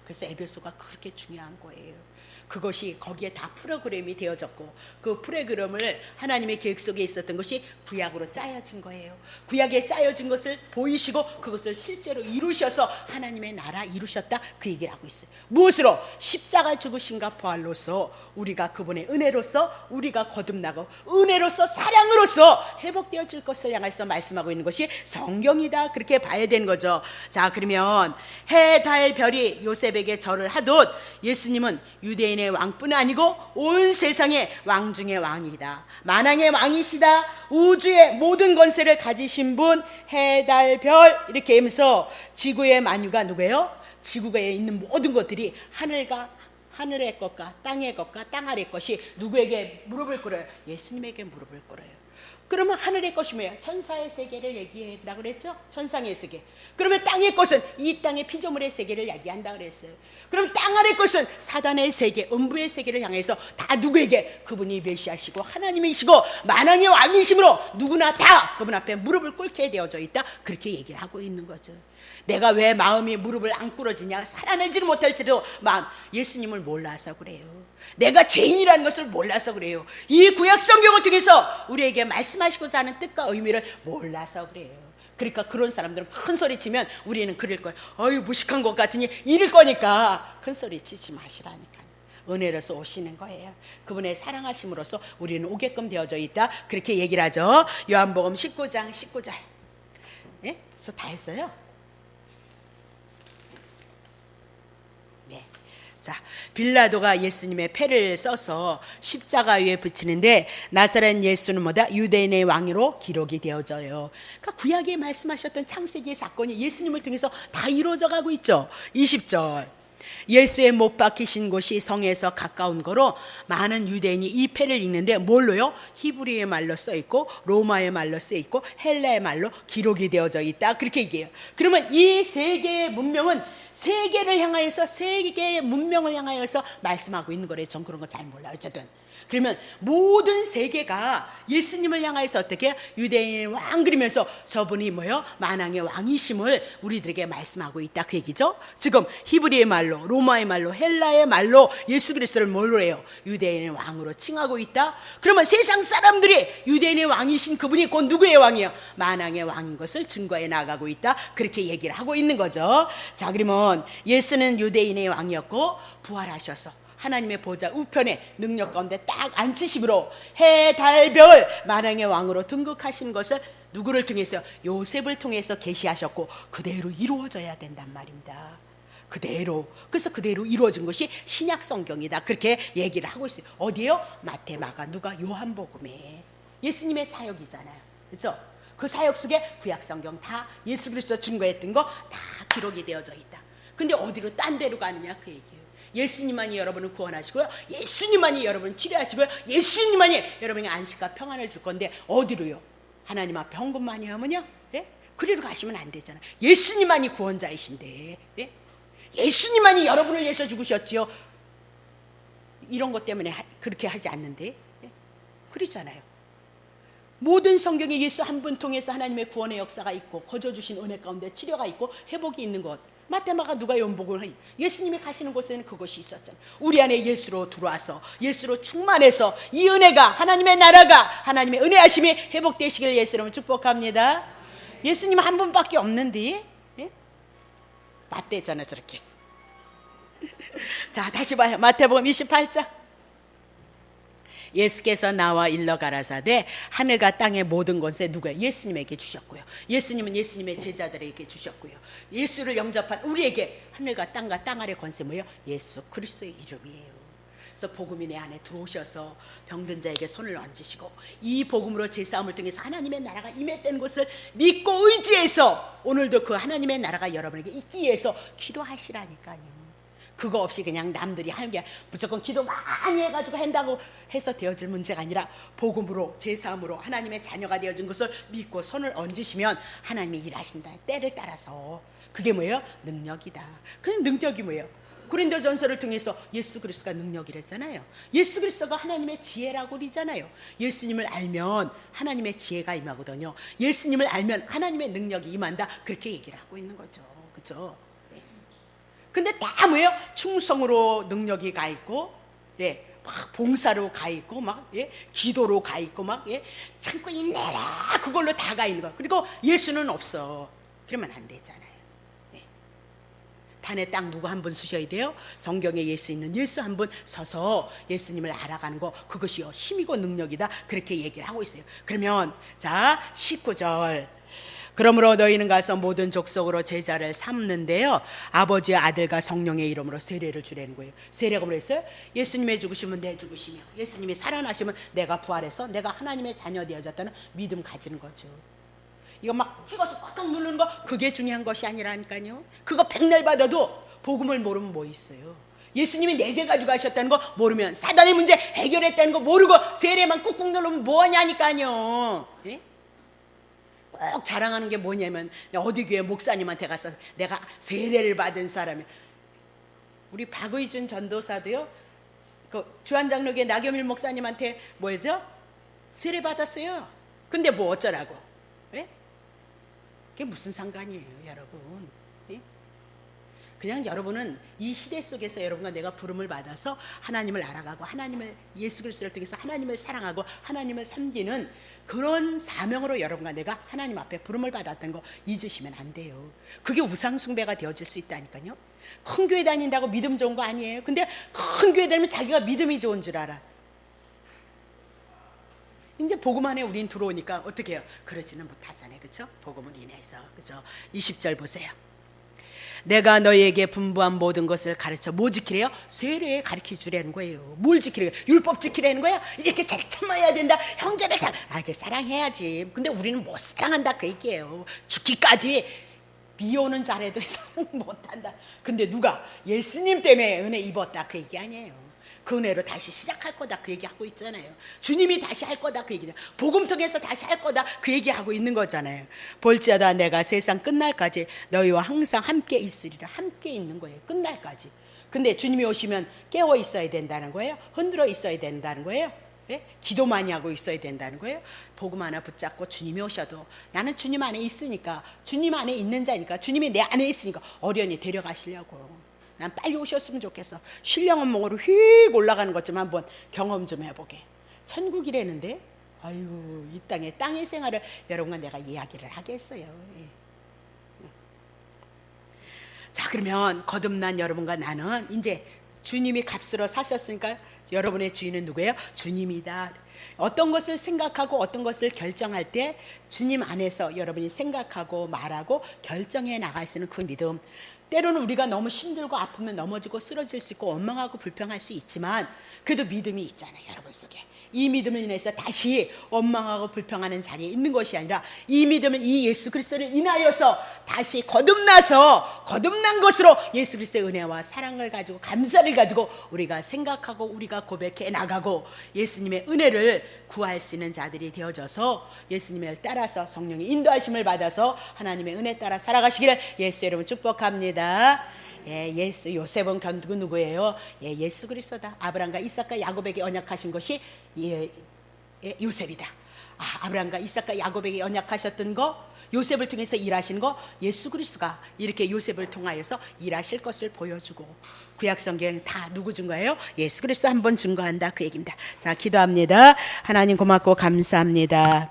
그래서 에베소가 그렇게 중요한 거예요. 그것이 거기에 다 프로그램이 되어졌고 그 프로그램을 하나님의 계획 속에 있었던 것이 구약으로 짜여진 거예요. 구약에 짜여진 것을 보이시고 그것을 실제로 이루셔서 하나님의 나라 이루셨다. 그 얘기를 하고 있어요. 무엇으로? 십자가 죽으신가 부활로서 우리가 그분의 은혜로서 우리가 거듭나고 은혜로서 사랑으로서 회복되어질 것을 향해서 말씀하고 있는 것이 성경이다. 그렇게 봐야 되는 거죠. 자, 그러면 해, 달, 별이 요셉에게 절을 하듯 예수님은 유대인의 왕뿐 아니고 온 세상의 왕 중의 왕이다. 만왕의 왕이시다. 우주의 모든 권세를 가지신 분, 해, 달, 별 이렇게 하면서 지구의 만유가 누구예요? 지구에 있는 모든 것들이 하늘의 것과 땅의 것과 땅 아래 것이 누구에게 무릎을 꿇어요? 예수님에게 무릎을 꿇어요. 그러면 하늘의 것이 뭐예요? 천사의 세계를 얘기한다고 그랬죠? 천상의 세계. 그러면 땅의 것은 이 땅의 피조물의 세계를 얘기한다고 그랬어요. 그럼 땅 아래 것은 사단의 세계, 음부의 세계를 향해서 다 누구에게? 그분이 메시아시고 하나님이시고 만왕의 왕이심으로 누구나 다 그분 앞에 무릎을 꿇게 되어져 있다. 그렇게 얘기를 하고 있는 거죠. 내가 왜 마음이 무릎을 안 꿇어지냐? 살아내지는 못할지도 마음, 예수님을 몰라서 그래요. 내가 죄인이라는 것을 몰라서 그래요. 이 구약 성경을 통해서 우리에게 말씀하시고자 하는 뜻과 의미를 몰라서 그래요. 그러니까 그런 사람들은 큰 소리 치면 우리는 그럴 거예요. 어휴, 무식한 것 같으니 이럴 거니까 큰 소리 치지 마시라니까요. 은혜로서 오시는 거예요. 그분의 사랑하심으로써 우리는 오게끔 되어져 있다. 그렇게 얘기를 하죠. 요한복음 19장 19절. 예? 그래서 다 했어요. 자, 빌라도가 예수님의 패를 써서 십자가 위에 붙이는데 나사렛 예수는 뭐다? 유대인의 왕으로 기록이 되어져요. 그러니까 구약에 말씀하셨던 창세기의 사건이 예수님을 통해서 다 이루어져 가고 있죠. 20절. 예수의 못 박히신 곳이 성에서 가까운 거로 많은 유대인이 이 패를 읽는데 뭘로요? 히브리의 말로 써 있고 로마의 말로 써 있고 헬라의 말로 기록이 되어져 있다. 그렇게 얘기해요. 그러면 이 세계의 문명은 세계를 향하여서 세계의 문명을 향하여서 말씀하고 있는 거래요. 전 그런 거 잘 몰라요. 어쨌든 그러면 모든 세계가 예수님을 향하여서 어떻게 유대인 왕 그리면서 저분이 뭐요? 만왕의 왕이심을 우리들에게 말씀하고 있다. 그 얘기죠. 지금 히브리의 말로 로마의 말로 헬라의 말로 예수 그리스도를 뭘로 해요? 유대인의 왕으로 칭하고 있다. 그러면 세상 사람들이 유대인의 왕이신 그분이 곧 누구의 왕이에요? 만왕의 왕인 것을 증거해 나가고 있다. 그렇게 얘기를 하고 있는 거죠. 자, 그러면 예수는 유대인의 왕이었고 부활하셔서 하나님의 보좌 우편에 능력 가운데 딱 앉히심으로 해, 달, 별 만왕의 왕으로 등극하신 것을 누구를 통해서? 요셉을 통해서 계시하셨고 그대로 이루어져야 된단 말입니다. 그대로. 그래서 그대로 이루어진 것이 신약 성경이다. 그렇게 얘기를 하고 있어요. 어디요? 마태, 마가, 누가, 요한복음에 예수님의 사역이잖아요. 그렇죠? 그 사역 속에 구약 성경 다 예수 그리스도 증거했던 거 다 기록이 되어져 있다. 근데 어디로 딴 데로 가느냐 그 얘기예요. 예수님만이 여러분을 구원하시고요, 예수님만이 여러분을 치료하시고요, 예수님만이 여러분에게 안식과 평안을 줄 건데 어디로요? 하나님 앞에 헌금만이 하면요? 예? 그리로 가시면 안 되잖아요. 예수님만이 구원자이신데, 예? 예수님만이 여러분을 위해서 죽으셨지요. 이런 것 때문에 그렇게 하지 않는데, 예? 그러잖아요. 모든 성경에 예수 한 분 통해서 하나님의 구원의 역사가 있고 거저 주신 은혜 가운데 치료가 있고 회복이 있는 것. 마태마가 누가 연복을 해? 예수님이 가시는 곳에는 그것이 있었잖아요. 우리 안에 예수로 들어와서 예수로 충만해서 이 은혜가 하나님의 나라가 하나님의 은혜하심이 회복되시길 예수 이름으로 축복합니다. 예수님 한 분밖에 없는데 예? 맞대잖아 저렇게. 자 다시 봐요. 마태복음 28장. 예수께서 나와 일러 가라사대 하늘과 땅의 모든 것에 누구야? 예수님에게 주셨고요. 예수님은 예수님의 제자들에게 주셨고요. 예수를 영접한 우리에게 하늘과 땅과 땅 아래 권세 뭐예요? 예수 그리스도의 이름이에요. 그래서 복음이 내 안에 들어오셔서 병든 자에게 손을 얹으시고 이 복음으로 제 싸움을 통해서 하나님의 나라가 임했다는 것을 믿고 의지해서 오늘도 그 하나님의 나라가 여러분에게 있기 위해서 기도하시라니까요. 그거 없이 그냥 남들이 하는 게 무조건 기도 많이 해가지고 한다고 해서 되어질 문제가 아니라 복음으로 제사함으로 하나님의 자녀가 되어진 것을 믿고 손을 얹으시면 하나님이 일하신다. 때를 따라서 그게 뭐예요? 능력이다. 그 능력이 뭐예요? 고린도전서를 통해서 예수 그리스도가 능력이랬잖아요. 예수 그리스도가 하나님의 지혜라고 그러잖아요. 예수님을 알면 하나님의 지혜가 임하거든요. 예수님을 알면 하나님의 능력이 임한다. 그렇게 얘기를 하고 있는 거죠. 그렇죠? 근데 다 뭐예요? 충성으로 능력이 가 있고, 예, 막 봉사로 가 있고, 막 예, 기도로 가 있고, 막 예, 참고 인내라 그걸로 다 가 있는 거. 그리고 예수는 없어. 그러면 안 되잖아요. 예. 단에 딱 누구 한 분 쓰셔야 돼요. 성경에 예수 있는 예수 한 분 서서 예수님을 알아가는 거 그것이요 힘이고 능력이다. 그렇게 얘기를 하고 있어요. 그러면 자 19절. 그러므로 너희는 가서 모든 족속으로 제자를 삼는데요 아버지의 아들과 성령의 이름으로 세례를 주라는 거예요. 세례가 뭐랬어요? 예수님의 죽으시면 내 죽으시며 예수님이 살아나시면 내가 부활해서 내가 하나님의 자녀 되어졌다는 믿음 가지는 거죠. 이거 막 찍어서 꽉꽉 누르는 거 그게 중요한 것이 아니라니까요. 그거 백날 받아도 복음을 모르면 뭐 있어요. 예수님이 내 죄 가지고 하셨다는 거 모르면 사단의 문제 해결했다는 거 모르고 세례만 꾹꾹 누르면 뭐하냐니까요. 예? 꼭 자랑하는 게 뭐냐면 어디 교회 목사님한테 가서 내가 세례를 받은 사람이 우리 박의준 전도사도요 그 주한장로교회 나겸일 목사님한테 뭐죠? 세례 받았어요. 근데 뭐 어쩌라고? 예? 그게 무슨 상관이에요 여러분? 예? 그냥 여러분은 이 시대 속에서 여러분과 내가 부름을 받아서 하나님을 알아가고 하나님을 예수 그리스도를 통해서 하나님을 사랑하고 하나님을 섬기는 그런 사명으로 여러분과 내가 하나님 앞에 부름을 받았던 거 잊으시면 안 돼요. 그게 우상 숭배가 되어질 수 있다니까요. 큰 교회 다닌다고 믿음 좋은 거 아니에요. 근데 큰 교회 다니면 자기가 믿음이 좋은 줄 알아. 이제 복음 안에 우린 들어오니까 어떻게 해요? 그러지는 못하잖아요. 그렇죠? 복음을 인해서. 그렇죠? 20절 보세요. 내가 너희에게 분부한 모든 것을 가르쳐 뭐 지키래요? 세례에 가르쳐 주라는 거예요. 뭘 지키래요? 율법 지키라는 거예요? 이렇게 잘 참아야 된다. 형제를 이게 사랑해야지. 근데 우리는 못 사랑한다 그 얘기예요. 죽기까지 미워는 잘해도 사랑 못한다. 근데 누가 예수님 때문에 은혜 입었다 그 얘기 아니에요. 그 은혜로 다시 시작할 거다 그 얘기하고 있잖아요. 주님이 다시 할 거다 그 얘기는 복음 통해서 다시 할 거다 그 얘기하고 있는 거잖아요. 볼지어다 내가 세상 끝날까지 너희와 항상 함께 있으리라. 함께 있는 거예요. 끝날까지. 근데 주님이 오시면 깨어 있어야 된다는 거예요. 흔들어 있어야 된다는 거예요. 예? 기도 많이 하고 있어야 된다는 거예요. 복음 하나 붙잡고 주님이 오셔도 나는 주님 안에 있으니까 주님 안에 있는 자니까 주님이 내 안에 있으니까 어련히 데려가시려고. 난 빨리 오셨으면 좋겠어. 신령한몽으로 휙 올라가는 것 좀 한번 경험 좀 해보게. 천국이라는데 아유 이 땅의 생활을 여러분과 내가 이야기를 하겠어요. 예. 자 그러면 거듭난 여러분과 나는 이제 주님이 값으로 사셨으니까 여러분의 주인은 누구예요? 주님이다. 어떤 것을 생각하고 어떤 것을 결정할 때 주님 안에서 여러분이 생각하고 말하고 결정해 나갈 수 있는 그 믿음. 때로는 우리가 너무 힘들고 아프면 넘어지고 쓰러질 수 있고 원망하고 불평할 수 있지만 그래도 믿음이 있잖아요 여러분 속에. 이 믿음을 인해서 다시 원망하고 불평하는 자리에 있는 것이 아니라 이 믿음을 이 예수 그리스도를 인하여서 다시 거듭난 것으로 예수 그리스도의 은혜와 사랑을 가지고 감사를 가지고 우리가 생각하고 우리가 고백해 나가고 예수님의 은혜를 구할 수 있는 자들이 되어져서 예수님을 따라서 성령의 인도하심을 받아서 하나님의 은혜 따라 살아가시기를 예수 여러분 축복합니다. 예, 예수 요셉은 견디고 누구예요? 예, 예수 그리스도다. 아브라함과 이삭과 야곱에게 언약하신 것이 요셉이다. 아브라함과 이삭과 야곱에게 언약하셨던 거, 요셉을 통해서 일하신 거, 예수 그리스도가 이렇게 요셉을 통하여서 일하실 것을 보여주고, 구약 성경 다 누구 증거예요? 예수 그리스도 한 번 증거한다, 그 얘기입니다. 자, 기도합니다. 하나님 고맙고 감사합니다.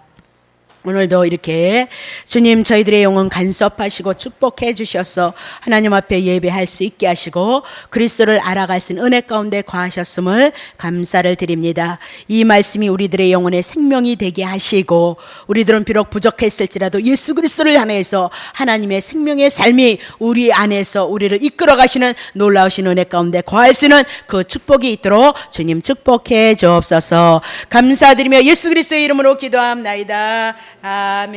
오늘도 이렇게 주님 저희들의 영혼 간섭하시고 축복해 주셔서 하나님 앞에 예배할 수 있게 하시고 그리스도를 알아갈 수 있는 은혜 가운데 거하셨음을 감사를 드립니다. 이 말씀이 우리들의 영혼의 생명이 되게 하시고, 우리들은 비록 부족했을지라도 예수 그리스도를 향해서 하나님의 생명의 삶이 우리 안에서 우리를 이끌어 가시는 놀라우신 은혜 가운데 거할 수 있는 그 축복이 있도록 주님 축복해 주옵소서. 감사드리며 예수 그리스도의 이름으로 기도합나이다. 아멘.